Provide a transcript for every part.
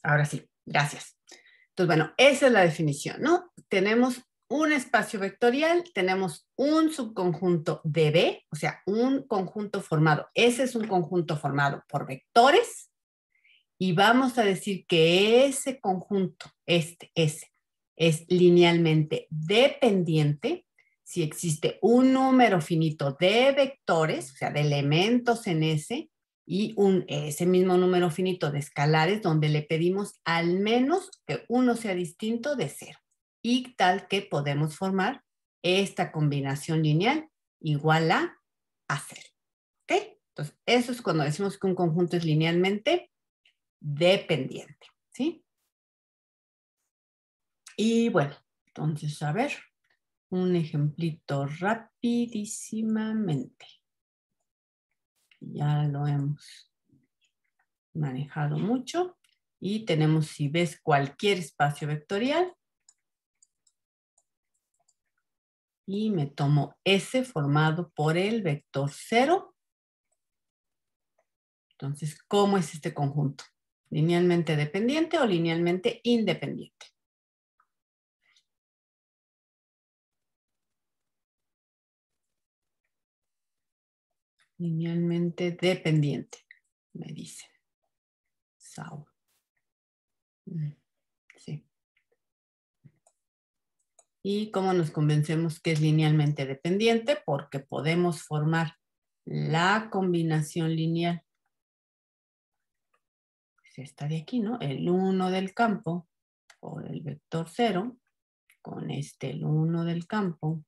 Ahora sí, gracias. Entonces, bueno, esa es la definición, ¿no? Tenemos un espacio vectorial, tenemos un subconjunto de B, o sea, un conjunto formado. Ese es un conjunto formado por vectores y vamos a decir que ese conjunto, ese, es linealmente dependiente si existe un número finito de vectores, o sea, de elementos en ese, y ese mismo número finito de escalares donde le pedimos al menos que uno sea distinto de 0 y tal que podemos formar esta combinación lineal igual a 0. ¿Ok? Entonces, eso es cuando decimos que un conjunto es linealmente dependiente. ¿Sí? Y bueno, entonces, a ver, un ejemplito rapidísimamente. Ya lo hemos manejado mucho y tenemos, si ves cualquier espacio vectorial, y me tomo S formado por el vector 0. Entonces, ¿cómo es este conjunto? ¿Linealmente dependiente o linealmente independiente? Linealmente dependiente, me dice Saul. Sí. ¿Y cómo nos convencemos que es linealmente dependiente? Porque podemos formar la combinación lineal. Es esta de aquí, ¿no? El 1 del campo por el vector 0 con el 1 del campo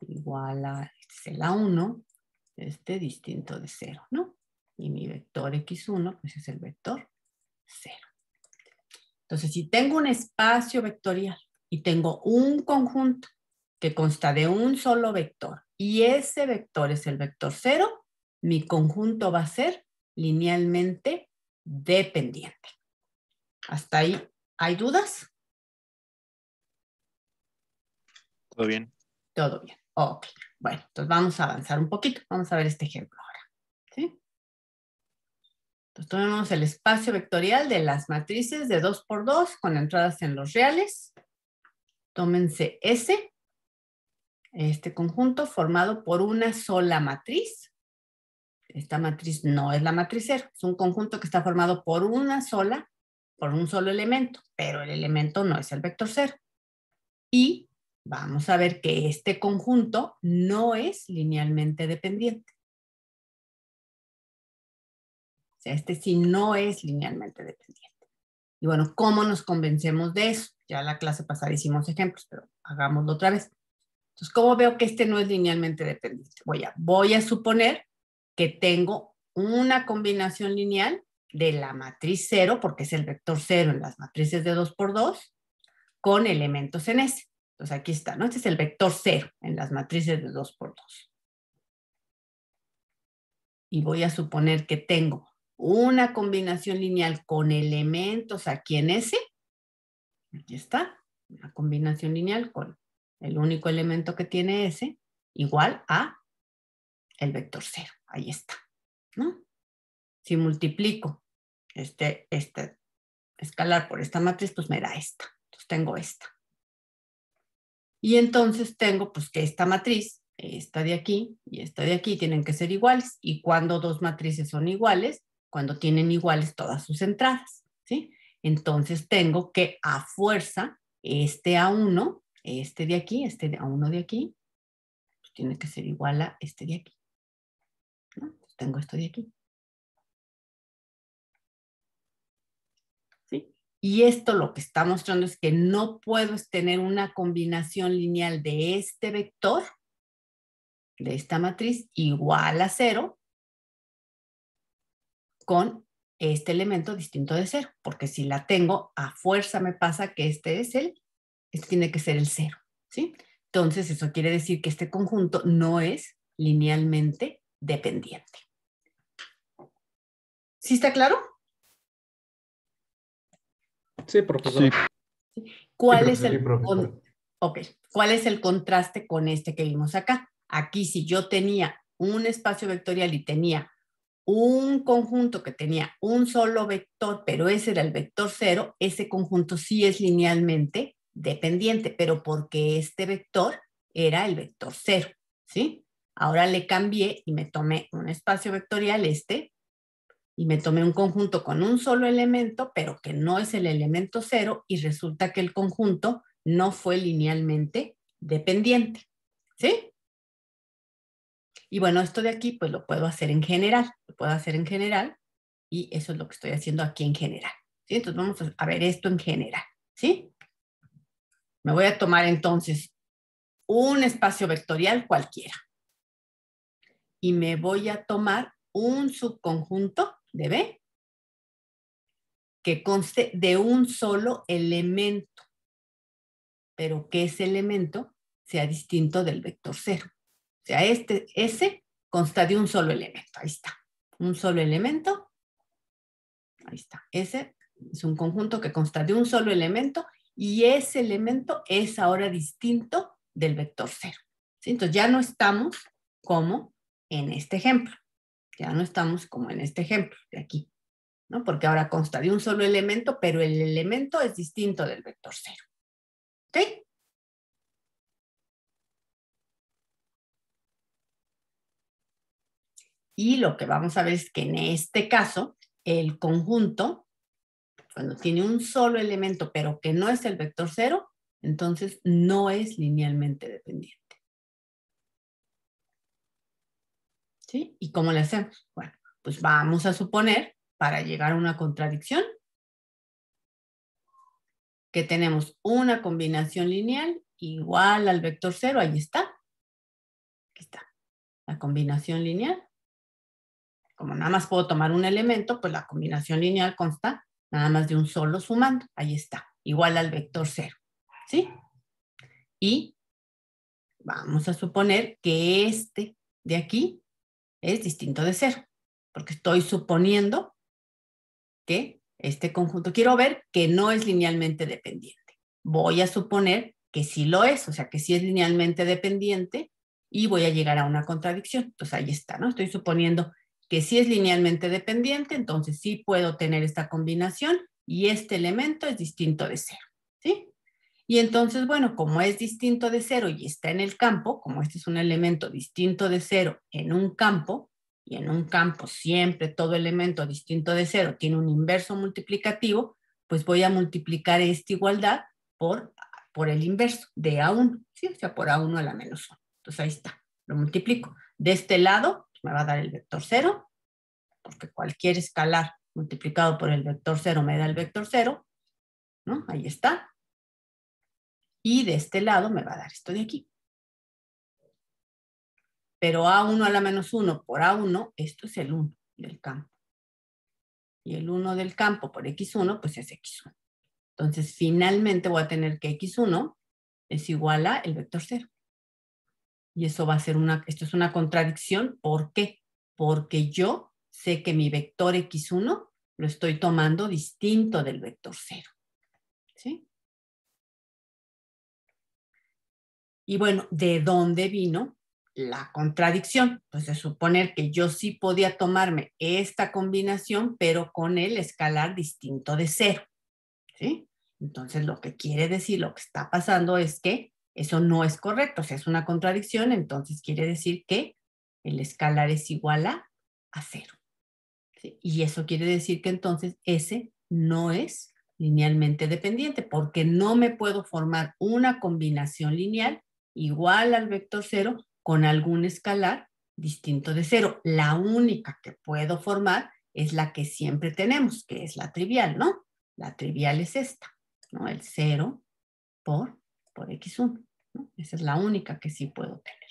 igual a, este es el A1, distinto de 0, ¿no? Y mi vector x1, pues es el vector 0. Entonces, si tengo un espacio vectorial y tengo un conjunto que consta de un solo vector y ese vector es el vector 0, mi conjunto va a ser linealmente dependiente. ¿Hasta ahí hay dudas? Todo bien. Todo bien. Ok. Bueno, entonces vamos a avanzar un poquito. Vamos a ver este ejemplo ahora. ¿Sí? Entonces tomemos el espacio vectorial de las matrices de 2 por 2 con entradas en los reales. Tómense S, este conjunto formado por una sola matriz. Esta matriz no es la matriz 0, es un conjunto que está formado por un solo elemento, pero el elemento no es el vector 0. Y vamos a ver que este conjunto no es linealmente dependiente. O sea, este sí no es linealmente dependiente. Y bueno, ¿cómo nos convencemos de eso? Ya en la clase pasada hicimos ejemplos, pero hagámoslo otra vez. Entonces, ¿cómo veo que este no es linealmente dependiente? Voy a suponer que tengo una combinación lineal de la matriz 0, porque es el vector 0 en las matrices de 2 por 2, con elementos en S. Entonces, aquí está, ¿no? Este es el vector 0 en las matrices de 2 por 2. Y voy a suponer que tengo una combinación lineal con elementos aquí en S. Aquí está, una combinación lineal con el único elemento que tiene S igual a el vector 0. Ahí está, ¿no? Si multiplico este escalar por esta matriz, pues me da esta. Entonces tengo esta. Y entonces tengo pues que esta matriz, esta de aquí y esta de aquí tienen que ser iguales. ¿Y cuando dos matrices son iguales? Cuando tienen iguales todas sus entradas, ¿sí? Entonces tengo que a fuerza este A1, este de aquí, este A1 de aquí, pues tiene que ser igual a este de aquí, ¿no? Entonces tengo esto de aquí. ¿Sí? Y esto lo que está mostrando es que no puedo tener una combinación lineal de este vector, de esta matriz, igual a 0, con este elemento distinto de 0, porque si la tengo, a fuerza me pasa que este tiene que ser el 0, ¿sí? Entonces, eso quiere decir que este conjunto no es linealmente dependiente. ¿Sí está claro? Sí, profesor. ¿Cuál es el contraste con este que vimos acá? Aquí, si yo tenía un espacio vectorial y tenía un conjunto que tenía un solo vector, pero ese era el vector 0, ese conjunto sí es linealmente dependiente, pero porque este vector era el vector 0, ¿sí? Ahora le cambié y me tomé un espacio vectorial y me tomé un conjunto con un solo elemento, pero que no es el elemento 0, y resulta que el conjunto no fue linealmente dependiente, ¿sí? Y bueno, esto de aquí pues lo puedo hacer en general, y eso es lo que estoy haciendo aquí en general, ¿sí? Entonces vamos a ver esto en general, ¿sí? Me voy a tomar entonces un espacio vectorial cualquiera y me voy a tomar un subconjunto de B que conste de un solo elemento, pero que ese elemento sea distinto del vector 0. O sea, ese consta de un solo elemento. Ahí está. Un solo elemento. Ahí está. Ese es un conjunto que consta de un solo elemento y ese elemento es ahora distinto del vector 0. ¿Sí? Entonces ya no estamos como en este ejemplo. Ya no estamos como en este ejemplo de aquí, ¿no? Porque ahora consta de un solo elemento, pero el elemento es distinto del vector 0. ¿Ok? Y lo que vamos a ver es que en este caso, el conjunto, cuando tiene un solo elemento, pero que no es el vector 0, entonces no es linealmente dependiente. ¿Sí? ¿Y cómo le hacemos? Bueno, pues vamos a suponer, para llegar a una contradicción, que tenemos una combinación lineal igual al vector 0, ahí está. Aquí está. La combinación lineal. Como nada más puedo tomar un elemento, pues la combinación lineal consta nada más de un solo sumando. Ahí está. Igual al vector 0. ¿Sí? Y vamos a suponer que este de aquí es distinto de 0. Porque estoy suponiendo que este conjunto, quiero ver que no es linealmente dependiente. Voy a suponer que sí lo es, o sea, que sí es linealmente dependiente y voy a llegar a una contradicción. Entonces ahí está, ¿no? Estoy suponiendo que sí es linealmente dependiente, entonces sí puedo tener esta combinación y este elemento es distinto de 0, ¿sí? Y entonces, bueno, como es distinto de 0 y está en el campo, como este es un elemento distinto de 0 en un campo, y en un campo siempre todo elemento distinto de 0 tiene un inverso multiplicativo, pues voy a multiplicar esta igualdad por el inverso de A1, ¿sí? O sea, por A1 a la menos 1. Entonces ahí está, lo multiplico. De este lado pues me va a dar el vector 0, porque cualquier escalar multiplicado por el vector 0 me da el vector 0, ¿no? Ahí está. Y de este lado me va a dar esto de aquí. Pero A1 a la menos 1 por A1, esto es el 1 del campo. Y el 1 del campo por X1, pues es X1. Entonces, finalmente voy a tener que X1 es igual a el vector 0. Y eso va a ser esto es una contradicción. ¿Por qué? Porque yo sé que mi vector X1 lo estoy tomando distinto del vector 0. ¿Sí? Y bueno, ¿de dónde vino la contradicción? Pues de suponer que yo sí podía tomarme esta combinación, pero con el escalar distinto de 0. ¿Sí? Entonces, lo que quiere decir, lo que está pasando es que eso no es correcto, o sea, es una contradicción, entonces quiere decir que el escalar es igual a 0. ¿Sí? Y eso quiere decir que entonces ese no es linealmente dependiente, porque no me puedo formar una combinación lineal igual al vector 0 con algún escalar distinto de 0. La única que puedo formar es la que siempre tenemos, que es la trivial, ¿no? La trivial es esta, ¿no? El 0 por X1, ¿no? Esa es la única que sí puedo tener.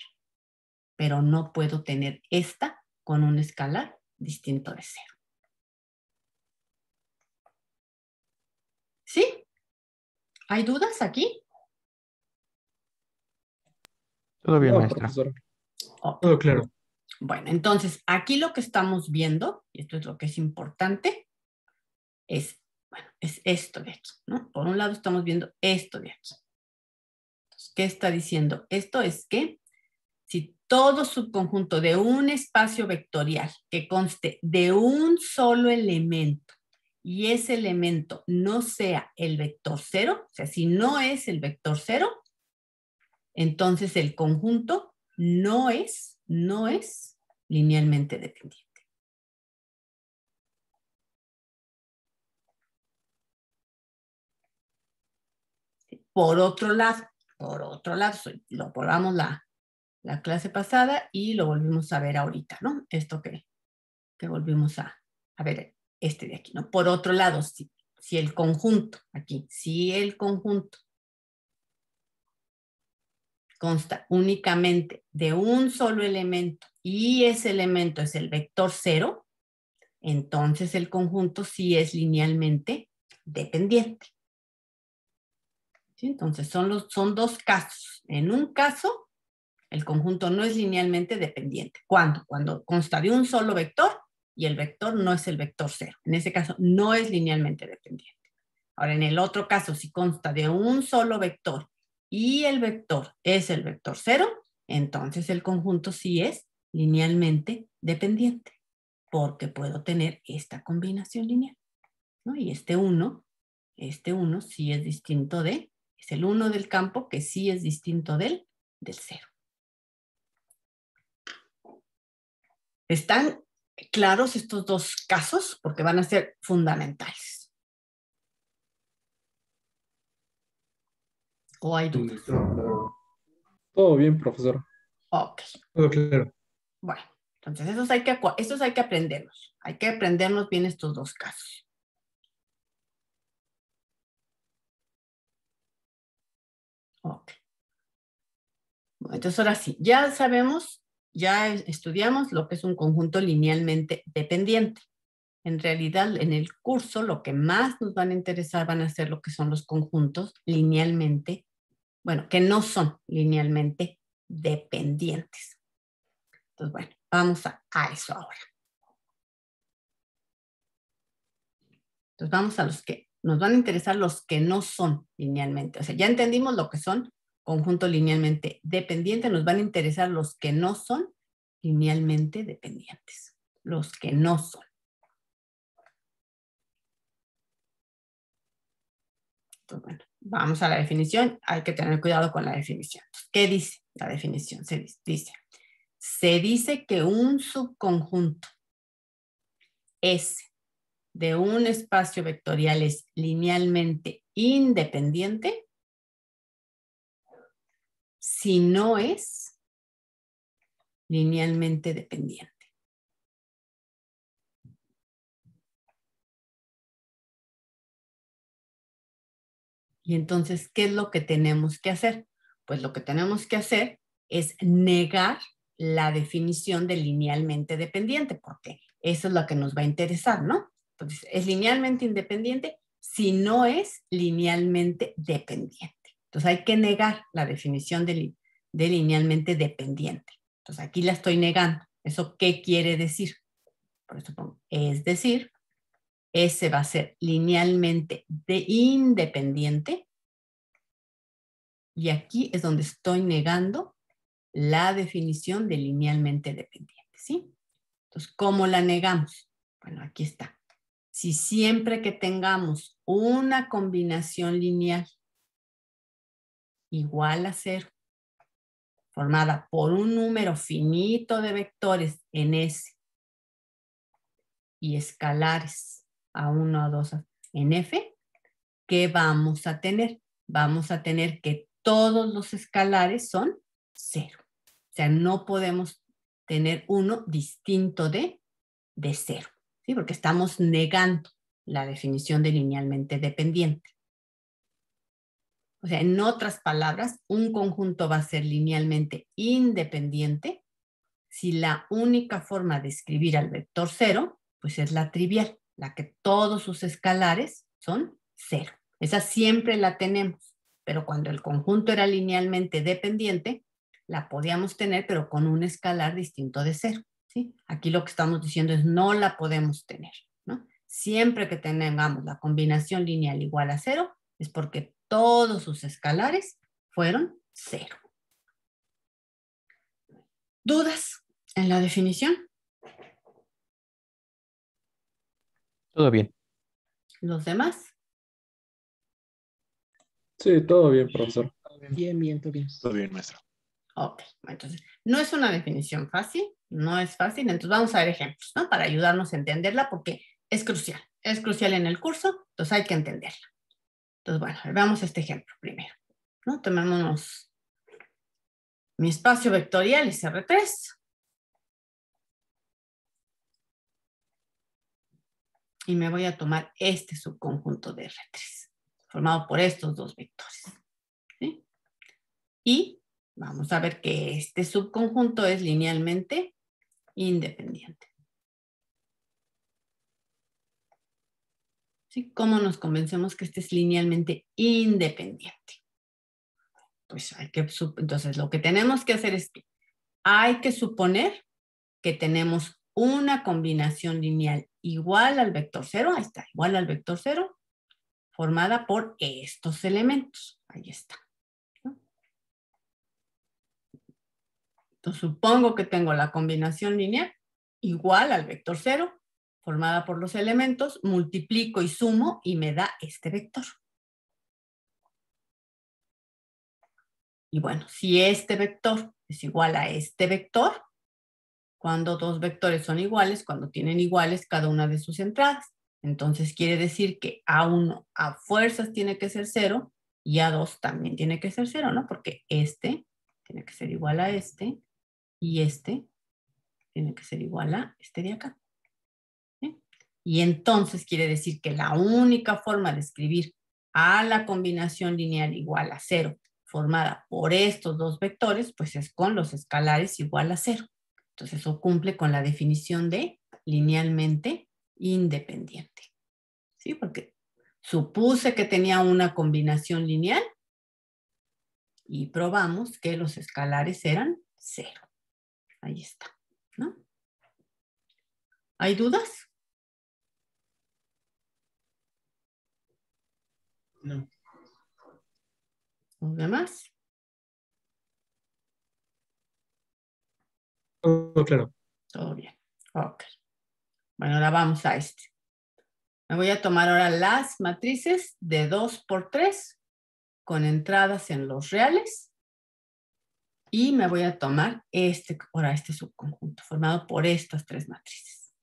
Pero no puedo tener esta con un escalar distinto de 0. ¿Sí? ¿Hay dudas aquí? Todo bien, No, maestra. profesor. Okay. Todo claro. Bueno, entonces aquí lo que estamos viendo, y esto es lo que es importante, es esto de aquí, ¿no? Por un lado estamos viendo esto de aquí. Entonces, ¿qué está diciendo? Esto es que si todo subconjunto de un espacio vectorial que conste de un solo elemento y ese elemento no sea el vector 0, o sea, si no es el vector 0, entonces el conjunto no es linealmente dependiente. Por otro lado, lo probamos la clase pasada y lo volvimos a ver ahorita, ¿no? Esto que volvimos a ver, este de aquí, ¿no? Por otro lado, si el conjunto, aquí, si el conjunto consta únicamente de un solo elemento y ese elemento es el vector 0, entonces el conjunto sí es linealmente dependiente. ¿Sí? Entonces son dos casos. En un caso, el conjunto no es linealmente dependiente. ¿Cuándo? Cuando consta de un solo vector y el vector no es el vector 0. En ese caso, no es linealmente dependiente. Ahora, en el otro caso, si consta de un solo vector y el vector es el vector 0, entonces el conjunto sí es linealmente dependiente, porque puedo tener esta combinación lineal, ¿no? Y este 1 sí es distinto es el 1 del campo que sí es distinto del 0. ¿Están claros estos dos casos? Porque van a ser fundamentales. ¿O hay dudas? Todo bien, profesor. Ok. Todo claro. Bueno, entonces estos hay que aprenderlos. Hay que aprendernos bien estos dos casos. Ok. Bueno, entonces ahora sí, ya sabemos, ya estudiamos lo que es un conjunto linealmente dependiente. En realidad, en el curso, lo que más nos van a interesar van a ser lo que son los conjuntos linealmente, bueno, que no son linealmente dependientes. Entonces, bueno, vamos a eso ahora. Entonces, vamos a los que nos van a interesar, los que no son linealmente. O sea, ya entendimos lo que son conjunto linealmente dependiente, nos van a interesar los que no son linealmente dependientes. Los que no son. Entonces, bueno, vamos a la definición. Hay que tener cuidado con la definición. ¿Qué dice la definición? Se dice que un subconjunto S de un espacio vectorial es linealmente independiente si no es linealmente dependiente. Y entonces, ¿qué es lo que tenemos que hacer? Pues lo que tenemos que hacer es negar la definición de linealmente dependiente, porque eso es lo que nos va a interesar, ¿no? Entonces, es linealmente independiente si no es linealmente dependiente. Entonces, hay que negar la definición de linealmente dependiente. Entonces, aquí la estoy negando. ¿Eso qué quiere decir? Por eso pongo, es decir, S va a ser linealmente independiente. Y aquí es donde estoy negando la definición de linealmente dependiente, ¿sí? Entonces, ¿cómo la negamos? Bueno, aquí está. Si siempre que tengamos una combinación lineal igual a 0, formada por un número finito de vectores en S y escalares A1, A2 en F, ¿qué vamos a tener? Vamos a tener que todos los escalares son 0. O sea, no podemos tener uno distinto de 0, ¿sí? Porque estamos negando la definición de linealmente dependiente. O sea, en otras palabras, un conjunto va a ser linealmente independiente si la única forma de escribir al vector 0, pues es la trivial, la que todos sus escalares son 0. Esa siempre la tenemos, pero cuando el conjunto era linealmente dependiente, la podíamos tener, pero con un escalar distinto de 0. ¿Sí? Aquí lo que estamos diciendo es no la podemos tener, ¿no? Siempre que tengamos la combinación lineal igual a 0, es porque todos sus escalares fueron 0. ¿Dudas en la definición? Todo bien. ¿Los demás? Sí, todo bien, profesor. Bien, bien, todo bien. Todo bien, maestro. Ok, entonces, no es una definición fácil, no es fácil, entonces vamos a ver ejemplos, ¿no? Para ayudarnos a entenderla porque es crucial en el curso, entonces hay que entenderla. Entonces, bueno, veamos este ejemplo primero, ¿no? Tomémonos mi espacio vectorial es R3 y me voy a tomar este subconjunto de R3, formado por estos dos vectores, ¿sí? Y vamos a ver que este subconjunto es linealmente independiente. ¿Sí? ¿Cómo nos convencemos que este es linealmente independiente? Pues hay que, entonces lo que tenemos que hacer es que hay que suponer que tenemos una combinación lineal igual al vector 0, ahí está, igual al vector 0, formada por estos elementos. Ahí está, ¿no? Entonces supongo que tengo la combinación lineal igual al vector 0, formada por los elementos, multiplico y sumo y me da este vector. Y bueno, si este vector es igual a este vector, cuando dos vectores son iguales, cuando tienen iguales cada una de sus entradas. Entonces quiere decir que A1 a fuerzas tiene que ser 0 y A2 también tiene que ser 0, ¿no? Porque este tiene que ser igual a este y este tiene que ser igual a este de acá. ¿Sí? Y entonces quiere decir que la única forma de escribir a la combinación lineal igual a 0 formada por estos dos vectores, pues es con los escalares igual a 0. Entonces eso cumple con la definición de linealmente independiente. ¿Sí? Porque supuse que tenía una combinación lineal y probamos que los escalares eran 0. Ahí está, ¿no? ¿Hay dudas? No. ¿Los demás? Todo claro. Todo bien. Ok. Bueno, ahora vamos a este. Me voy a tomar ahora las matrices de 2 por 3 con entradas en los reales y me voy a tomar ahora este subconjunto formado por estas tres matrices.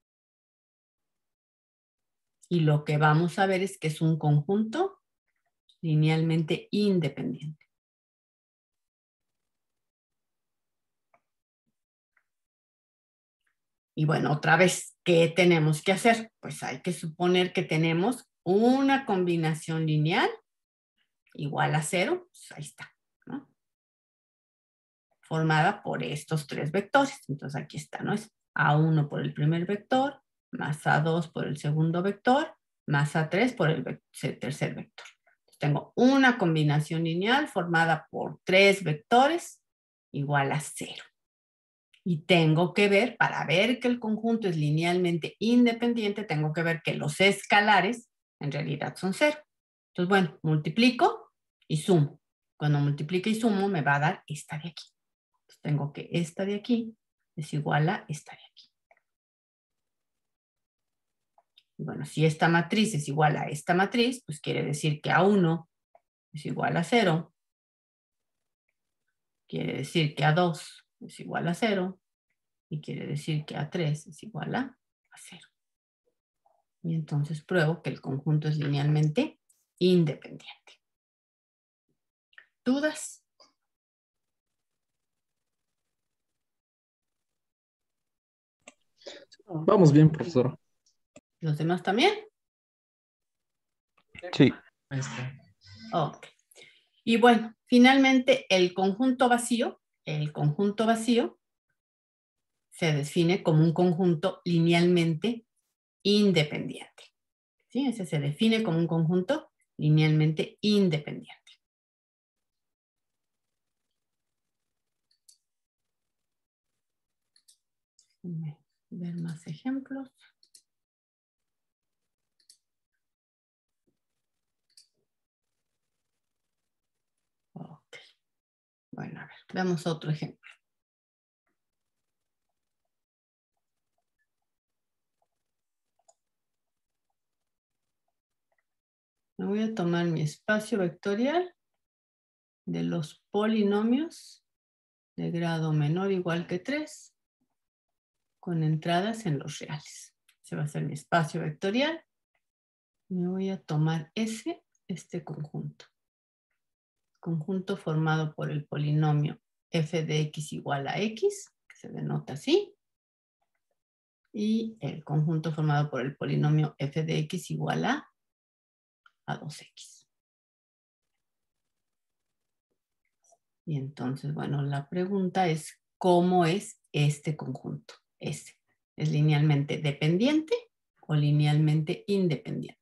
Y lo que vamos a ver es que es un conjunto linealmente independiente. Y bueno, otra vez, ¿qué tenemos que hacer? Pues hay que suponer que tenemos una combinación lineal igual a 0, pues ahí está, ¿no? Formada por estos tres vectores. Entonces aquí está, ¿no? Es A1 por el primer vector, más A2 por el segundo vector, más A3 por el tercer vector. Entonces tengo una combinación lineal formada por tres vectores igual a 0. Y tengo que ver, para ver que el conjunto es linealmente independiente, tengo que ver que los escalares en realidad son 0. Entonces, bueno, multiplico y sumo. Cuando multiplique y sumo me va a dar esta de aquí. Entonces, tengo que esta de aquí es igual a esta de aquí. Y bueno, si esta matriz es igual a esta matriz, pues quiere decir que A1 es igual a 0. Quiere decir que A2 es igual a 0. Y quiere decir que A3 es igual a 0. Y entonces pruebo que el conjunto es linealmente independiente. ¿Dudas? Vamos bien, profesor. ¿Los demás también? Sí. Maestro. Ok. Y bueno, finalmente el conjunto vacío se define como un conjunto linealmente independiente. ¿Sí? Ese se define como un conjunto linealmente independiente. Déjenme ver más ejemplos. Ok. Bueno, a ver, veamos otro ejemplo. Me voy a tomar mi espacio vectorial de los polinomios de grado menor o igual que 3 con entradas en los reales. Ese va a ser mi espacio vectorial. Me voy a tomar este conjunto. Conjunto formado por el polinomio f de x igual a x, que se denota así, y el conjunto formado por el polinomio f de x igual a 2x. Y entonces, bueno, la pregunta es, ¿cómo es este conjunto? ¿Es linealmente dependiente o linealmente independiente?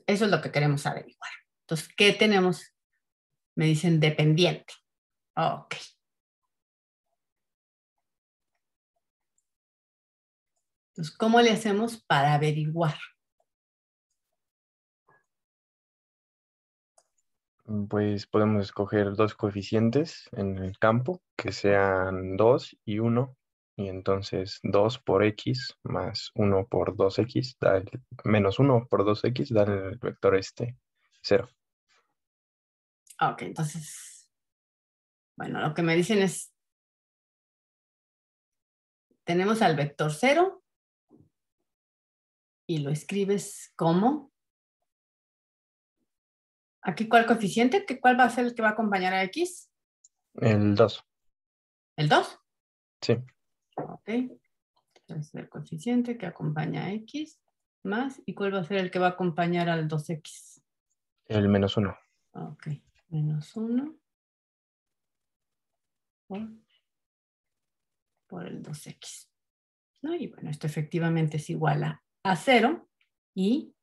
Eso es lo que queremos averiguar. Entonces, ¿qué tenemos? Me dicen dependiente. Ok. Entonces, ¿cómo le hacemos para averiguar? Pues podemos escoger dos coeficientes en el campo, que sean 2 y 1. Y entonces 2 por x más 1 por 2x da menos 1 por 2x da el vector 0. Ok, entonces, bueno, lo que me dicen es, tenemos al vector 0 y lo escribes como, aquí, ¿cuál coeficiente? ¿Cuál va a ser el que va a acompañar a x? El 2. ¿El 2? Sí. Ok. Entonces, el coeficiente que acompaña a x más, ¿y cuál va a ser el que va a acompañar al 2x? El menos 1. Ok, menos 1 por el 2x. ¿No? Y bueno, esto efectivamente es igual a 0 y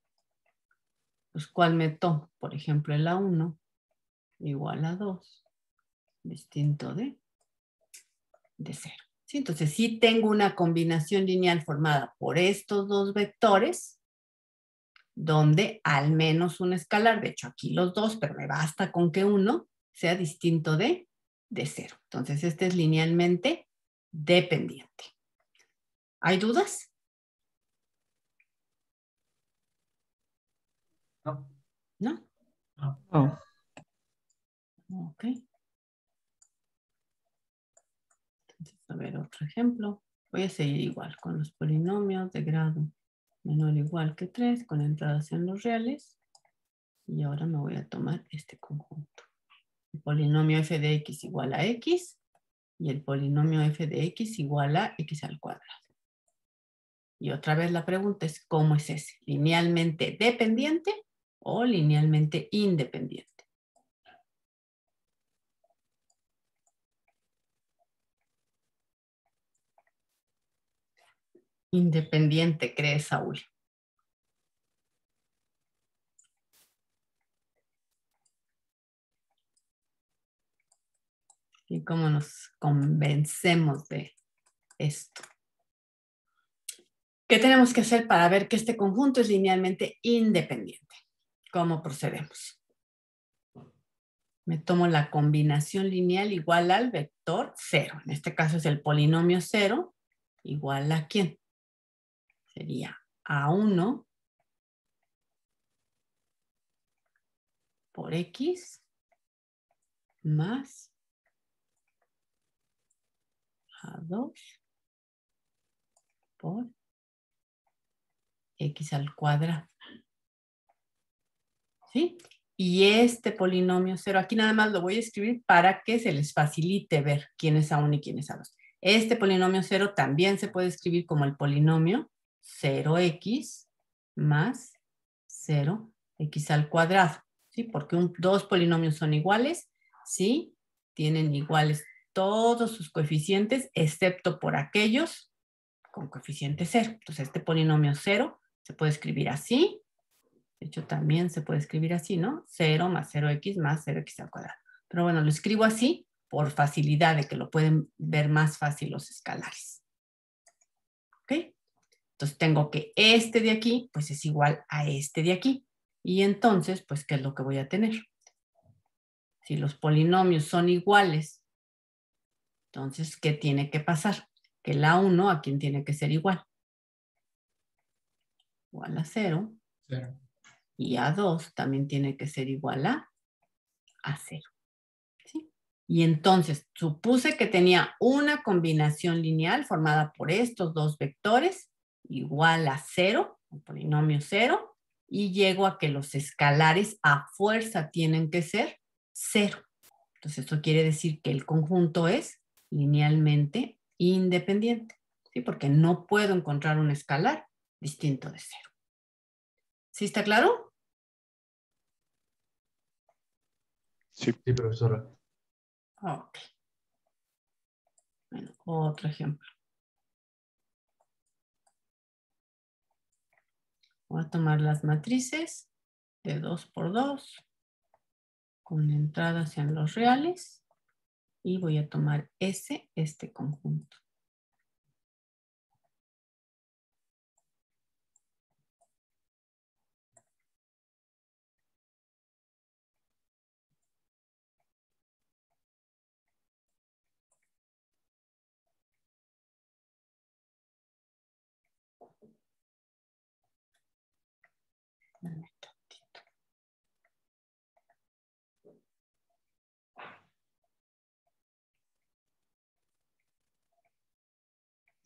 pues ¿cuál me tomo? Por ejemplo, el A1 igual a 2 distinto de 0. ¿Sí? Entonces, sí tengo una combinación lineal formada por estos dos vectores, donde al menos un escalar, de hecho aquí los dos, pero me basta con que uno sea distinto de 0. Entonces, este es linealmente dependiente. ¿Hay dudas? No. ¿No? No. Ok. Entonces, a ver, otro ejemplo. Voy a seguir igual con los polinomios de grado menor o igual que 3 con entradas en los reales. Y ahora me voy a tomar este conjunto. El polinomio f de x igual a x y el polinomio f de x igual a x al cuadrado. Y otra vez la pregunta es, ¿cómo es ese? ¿Linealmente dependiente o linealmente independiente? Independiente, cree Saúl. ¿Y cómo nos convencemos de esto? ¿Qué tenemos que hacer para ver que este conjunto es linealmente independiente? ¿Cómo procedemos? Me tomo la combinación lineal igual al vector 0. En este caso es el polinomio 0 igual a ¿quién? Sería A1 por X más A2 por X al cuadrado. ¿Sí? Y este polinomio 0, aquí nada más lo voy a escribir para que se les facilite ver quién es A1 y quién es A2. Este polinomio 0 también se puede escribir como el polinomio 0x más 0x al cuadrado. ¿Sí? Porque dos polinomios son iguales, ¿sí? Tienen iguales todos sus coeficientes, excepto por aquellos con coeficiente 0. Entonces, este polinomio 0 se puede escribir así. De hecho, también se puede escribir así, ¿no? 0 más 0x más 0x al cuadrado. Pero bueno, lo escribo así por facilidad de que lo pueden ver más fácil los escalares. ¿Ok? Entonces tengo que este de aquí, pues es igual a este de aquí. Y entonces, pues, ¿qué es lo que voy a tener? Si los polinomios son iguales, entonces, ¿qué tiene que pasar? Que la 1 a quién tiene que ser igual. Igual a 0. 0. Y a 2 también tiene que ser igual a 0. ¿Sí? Y entonces supuse que tenía una combinación lineal formada por estos dos vectores igual a 0, el polinomio 0, y llego a que los escalares a fuerza tienen que ser 0. Entonces esto quiere decir que el conjunto es linealmente independiente, ¿sí? Porque no puedo encontrar un escalar distinto de 0. ¿Sí está claro? Sí. Sí, profesora. Ok. Bueno, otro ejemplo. Voy a tomar las matrices de 2 por 2 con entradas en los reales y voy a tomar este conjunto.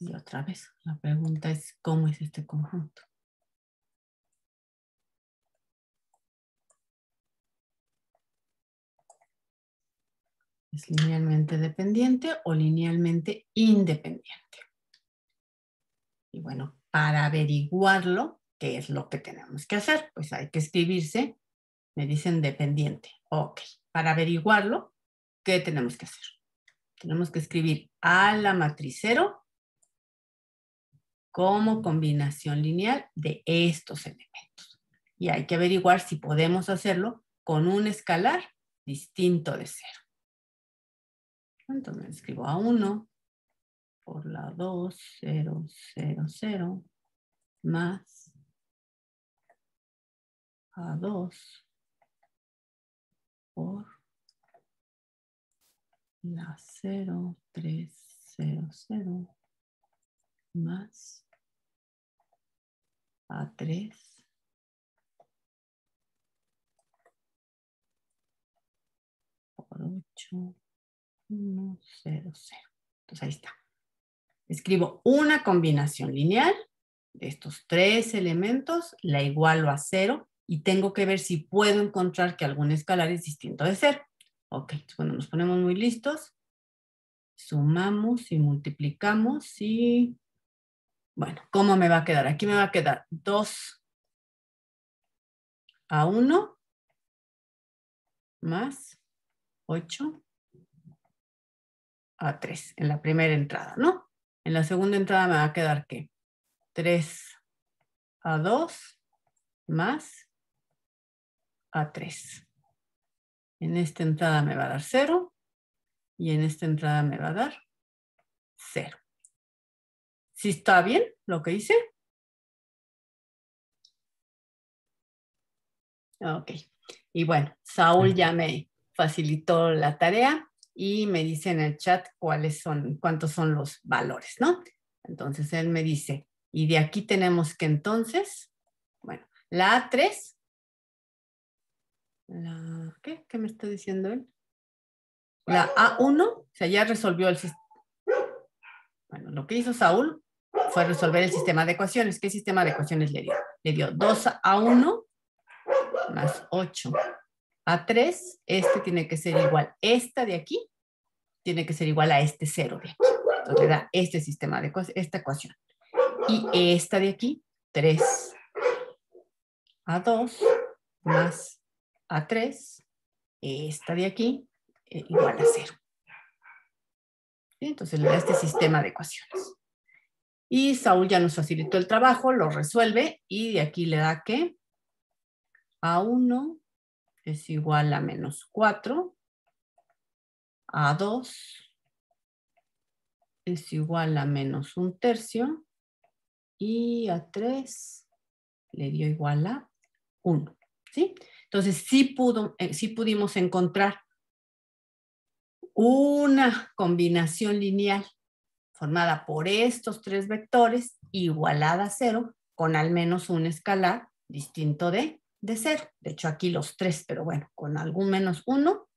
Y otra vez, la pregunta es, ¿cómo es este conjunto? ¿Es linealmente dependiente o linealmente independiente? Y bueno, para averiguarlo, ¿qué es lo que tenemos que hacer? Pues hay que escribirse, me dicen dependiente. Ok, para averiguarlo, ¿qué tenemos que hacer? Tenemos que escribir a la matriz 0 como combinación lineal de estos elementos. Y hay que averiguar si podemos hacerlo con un escalar distinto de 0. Entonces escribo A1 por la 2, 0, 0, 0, más A2 por la 0, 3, 0, 0, más A3 por 8, 1, 0, 0. Entonces ahí está. Escribo una combinación lineal de estos tres elementos, la igualo a 0 y tengo que ver si puedo encontrar que algún escalar es distinto de 0. Ok, bueno, nos ponemos muy listos. Sumamos y multiplicamos y... Bueno, ¿cómo me va a quedar? Aquí me va a quedar 2 a 1 más 8 a 3 en la primera entrada, ¿no? En la segunda entrada me va a quedar, ¿qué? 3 a 2 más a 3. En esta entrada me va a dar 0 y en esta entrada me va a dar 0. ¿Sí está bien lo que hice? Ok. Y bueno, Saúl ya me facilitó la tarea y me dice en el chat cuántos son los valores, ¿no? Entonces él me dice, y de aquí tenemos que entonces, bueno, la A3, ¿qué me está diciendo él? La A1, o sea, ya resolvió el sistema. Bueno, lo que hizo Saúl fue resolver el sistema de ecuaciones. ¿Qué sistema de ecuaciones le dio? Le dio 2 a 1 más 8 a 3. Este tiene que ser igual. Esta de aquí tiene que ser igual a este 0 de aquí. Entonces le da este sistema de esta ecuación. Y esta de aquí, 3 a 2 más a 3. Esta de aquí igual a 0. ¿Sí? Entonces le da este sistema de ecuaciones. Y Saúl ya nos facilitó el trabajo, lo resuelve y de aquí le da que A1 es igual a menos 4, A2 es igual a menos 1/3 y A3 le dio igual a 1. ¿Sí? Entonces sí pudimos encontrar una combinación lineal formada por estos tres vectores igualada a 0 con al menos un escalar distinto de 0. De hecho, aquí los tres, pero bueno, con algún menos 1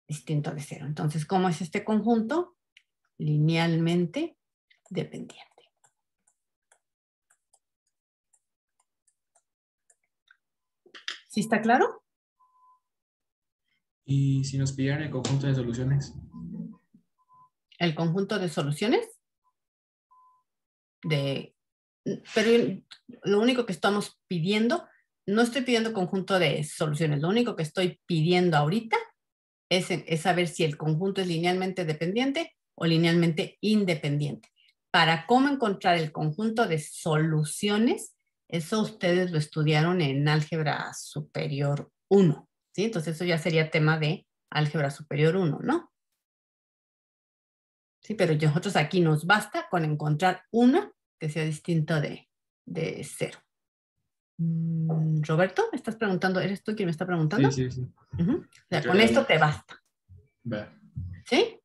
distinto de 0. Entonces, ¿cómo es este conjunto? Linealmente dependiente. ¿Sí está claro? Y si nos pidieran el conjunto de soluciones. El conjunto de soluciones pero lo único que estamos pidiendo, no estoy pidiendo conjunto de soluciones, lo único que estoy pidiendo ahorita es saber si el conjunto es linealmente dependiente o linealmente independiente. Para cómo encontrar el conjunto de soluciones, eso ustedes lo estudiaron en álgebra superior 1, ¿sí? Entonces eso ya sería tema de álgebra superior 1, ¿no? Sí, pero nosotros aquí nos basta con encontrar una que sea distinta de 0. Roberto, ¿me estás preguntando? ¿Eres tú quien me está preguntando? Sí, sí, sí. O sea, con esto te basta. Va. ¿Sí?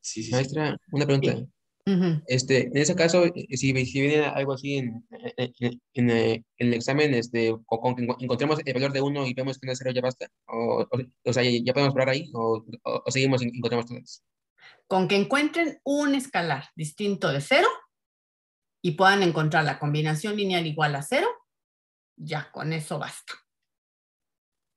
Sí, sí, sí. Maestra, una pregunta. Sí. En ese caso, si viene algo así en el examen, con que encontremos el valor de 1 y vemos que no es 0, ya basta. O sea, ya podemos parar ahí o seguimos y encontramos todas. Con que encuentren un escalar distinto de 0 y puedan encontrar la combinación lineal igual a 0, ya con eso basta.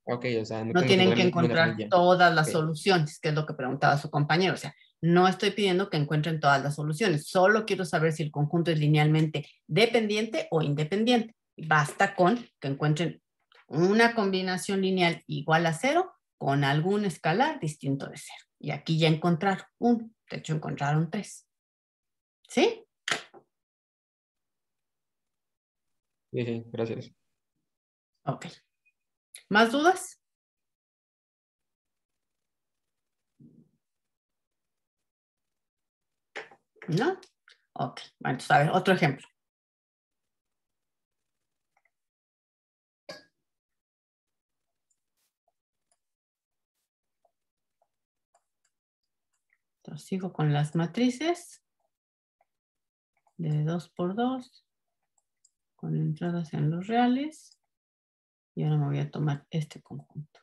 Ok, o sea, No tienen que encontrar ya. todas las Ok. soluciones, que es lo que preguntaba su compañero. O sea, no estoy pidiendo que encuentren todas las soluciones, solo quiero saber si el conjunto es linealmente dependiente o independiente. Basta con que encuentren una combinación lineal igual a 0 con algún escalar distinto de 0. Y aquí ya encontraron uno, de hecho encontraron 3. ¿Sí? Sí, sí, gracias. Ok. ¿Más dudas? ¿No? Ok. Bueno, entonces, a ver, otro ejemplo. Entonces, sigo con las matrices de 2 por 2 con entradas en los reales. Y ahora me voy a tomar este conjunto.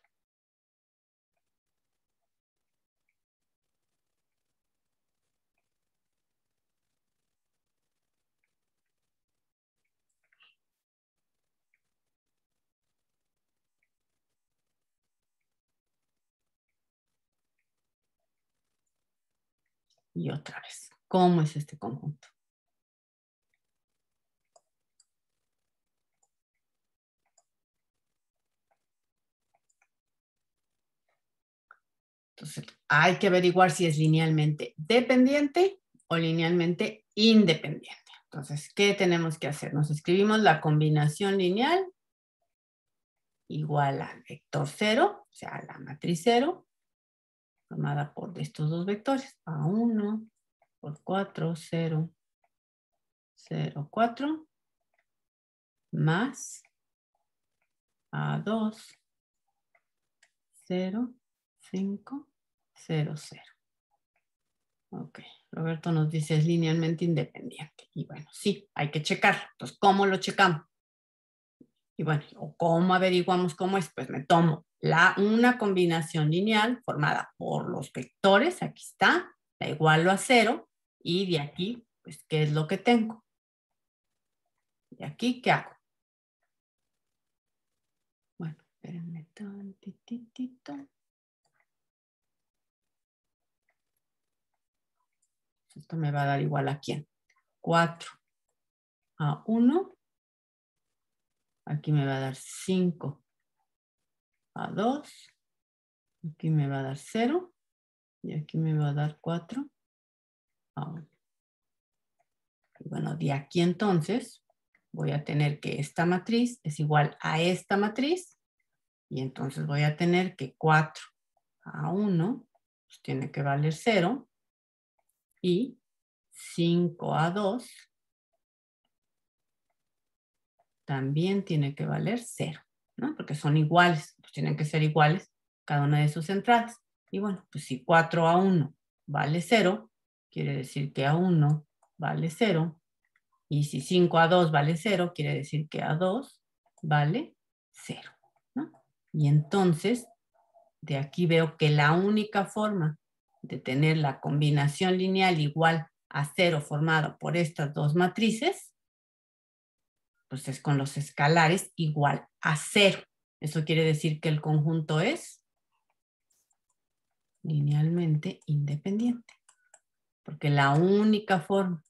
Y otra vez, ¿cómo es este conjunto? Entonces, hay que averiguar si es linealmente dependiente o linealmente independiente. Entonces, ¿qué tenemos que hacer? Nos escribimos la combinación lineal igual al vector 0, o sea, la matriz 0, formada por estos dos vectores, A1 por 4, 0, 0, 4, más A2, 0, 5, 0, 0. Ok, Roberto nos dice es linealmente independiente. Y bueno, sí, hay que checarlo. Entonces, ¿cómo lo checamos? Y bueno, ¿cómo averiguamos cómo es? Pues me tomo una combinación lineal formada por los vectores, aquí está, la igualo a 0, y de aquí, pues, ¿qué es lo que tengo? ¿De aquí qué hago? Bueno, espérenme tantitito. Esto me va a dar igual a quién. 4 a 1. Aquí me va a dar 5 a 2. Aquí me va a dar 0. Y aquí me va a dar 4 a 1. Y bueno, de aquí entonces voy a tener que esta matriz es igual a esta matriz. Y entonces voy a tener que 4 a 1 pues tiene que valer 0. Y 5 a 2 también tiene que valer 0. ¿no? Porque son iguales, pues tienen que ser iguales cada una de sus entradas. Y bueno, pues si 4A1 vale 0, quiere decir que A1 vale 0. Y si 5A2 vale 0, quiere decir que A2 vale 0, ¿no? Y entonces, de aquí veo que la única forma de tener la combinación lineal igual a 0 formada por estas dos matrices, pues es con los escalares igual a 0. Eso quiere decir que el conjunto es linealmente independiente. Porque la única forma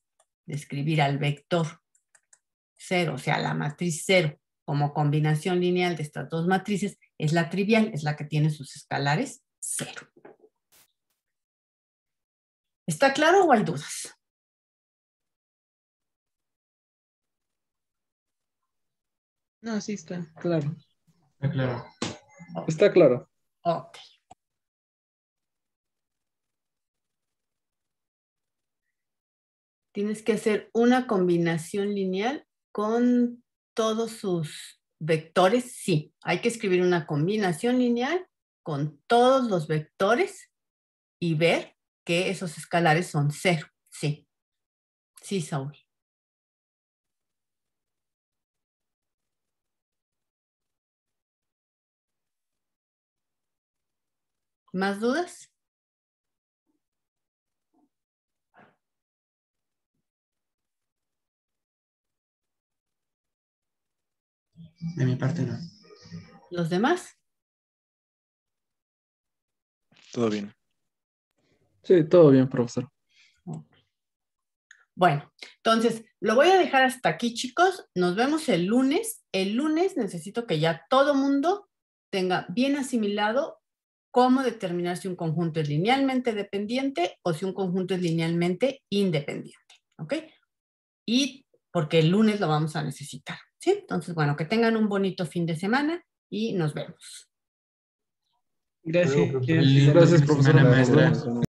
de escribir al vector 0, o sea, la matriz 0, como combinación lineal de estas dos matrices, es la trivial, es la que tiene sus escalares 0. ¿Está claro o hay dudas? No, sí está claro. Está claro. Está claro. Ok. Tienes que hacer una combinación lineal con todos sus vectores. Sí, hay que escribir una combinación lineal con todos los vectores y ver que esos escalares son 0. Sí. Sí, Saúl. ¿Más dudas? De mi parte no. ¿Los demás? Todo bien. Sí, todo bien, profesor. Bueno, entonces lo voy a dejar hasta aquí, chicos. Nos vemos el lunes. El lunes necesito que ya todo mundo tenga bien asimilado cómo determinar si un conjunto es linealmente dependiente o si un conjunto es linealmente independiente. ¿Ok? Y porque el lunes lo vamos a necesitar. ¿Sí? Entonces, bueno, que tengan un bonito fin de semana y nos vemos. Gracias. Lindo Gracias, fin de semana, profesora. Nos maestra. vemos.